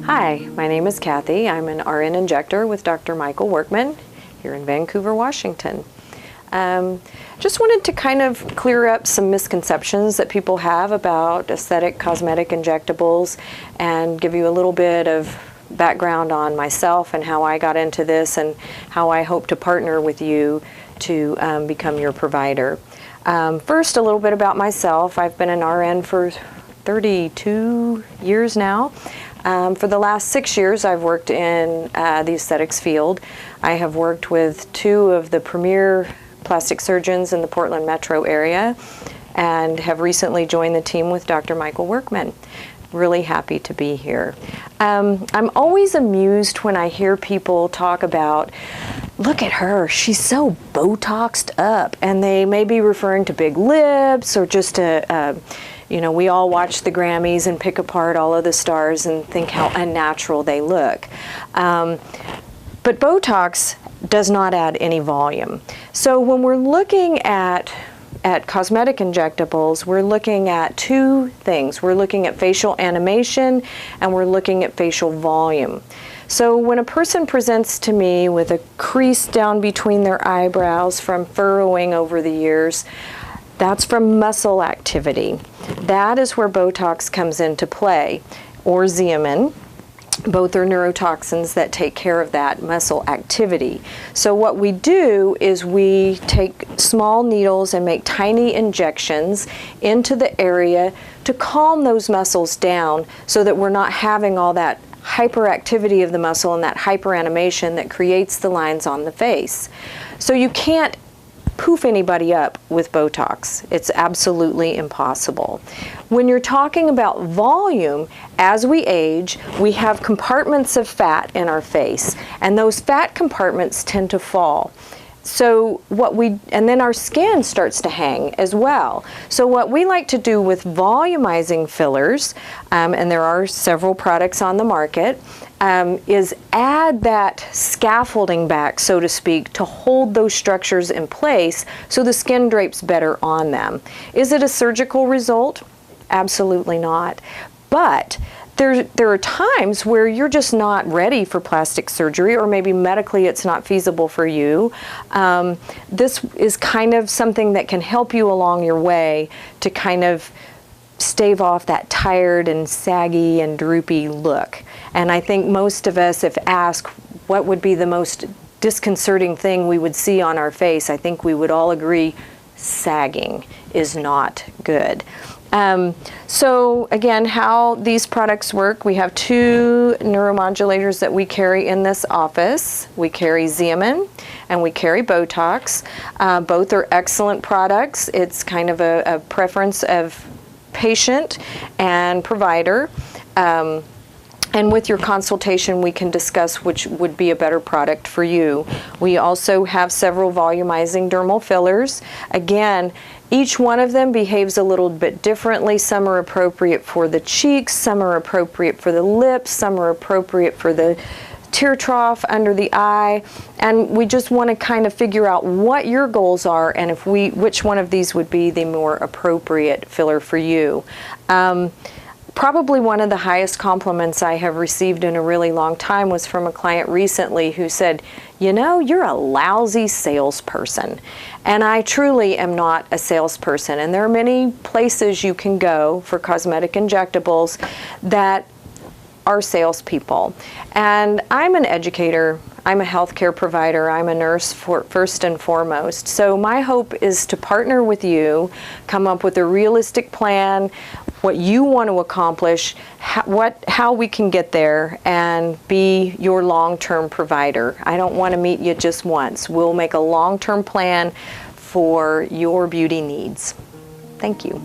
Hi, my name is Kathy. I'm an RN injector with Dr. Michael Workman here in Vancouver, Washington. Just wanted to kind of clear up some misconceptions that people have about aesthetic cosmetic injectables and give you a little bit of background on myself and how I got into this and how I hope to partner with you to become your provider. First, a little bit about myself. I've been an RN for 32 years now. For the last 6 years, I've worked in the aesthetics field. I have worked with two of the premier plastic surgeons in the Portland metro area and have recently joined the team with Dr. Michael Workman. Really happy to be here. I'm always amused when I hear people talk about, look at her, she's so Botoxed up, and they may be referring to big lips or just you know, we all watch the Grammys and pick apart all of the stars and think how unnatural they look. But Botox does not add any volume. So when we're looking at cosmetic injectables, we're looking at two things. We're looking at facial animation and we're looking at facial volume. So when a person presents to me with a crease down between their eyebrows from furrowing over the years, that's from muscle activity. That is where Botox comes into play, or Xeomin. Both are neurotoxins that take care of that muscle activity. So what we do is we take small needles and make tiny injections into the area to calm those muscles down so that we're not having all that hyperactivity of the muscle and that hyperanimation that creates the lines on the face. So you can't poof anybody up with Botox. It's absolutely impossible. When you're talking about volume, as we age, we have compartments of fat in our face, and those fat compartments tend to fall. So and then our skin starts to hang as well. So what we like to do with volumizing fillers, and there are several products on the market, is add that scaffolding back, so to speak, to hold those structures in place so the skin drapes better on them. Is it a surgical result? Absolutely not. But there are times where you're just not ready for plastic surgery, or maybe medically it's not feasible for you. This is kind of something that can help you along your way to kind of stave off that tired and saggy and droopy look. And I think most of us, if asked what would be the most disconcerting thing we would see on our face, I think we would all agree sagging is not good. So again, how these products work, we have two neuromodulators that we carry in this office. We carry Xeomin and we carry Botox. Both are excellent products. It's kind of a preference of patient and provider. And with your consultation, we can discuss which would be a better product for you. We also have several volumizing dermal fillers. Again, each one of them behaves a little bit differently. Some are appropriate for the cheeks, some are appropriate for the lips, some are appropriate for the tear trough under the eye, and we just want to kind of figure out what your goals are and which one of these would be the more appropriate filler for you. Probably one of the highest compliments I have received in a really long time was from a client recently who said, you know, you're a lousy salesperson. And I truly am not a salesperson. And there are many places you can go for cosmetic injectables that are salespeople. And I'm an educator, I'm a healthcare provider, I'm a nurse first and foremost. So my hope is to partner with you, come up with a realistic plan, what you want to accomplish, how we can get there, and be your long-term provider. I don't want to meet you just once. We'll make a long-term plan for your beauty needs. Thank you.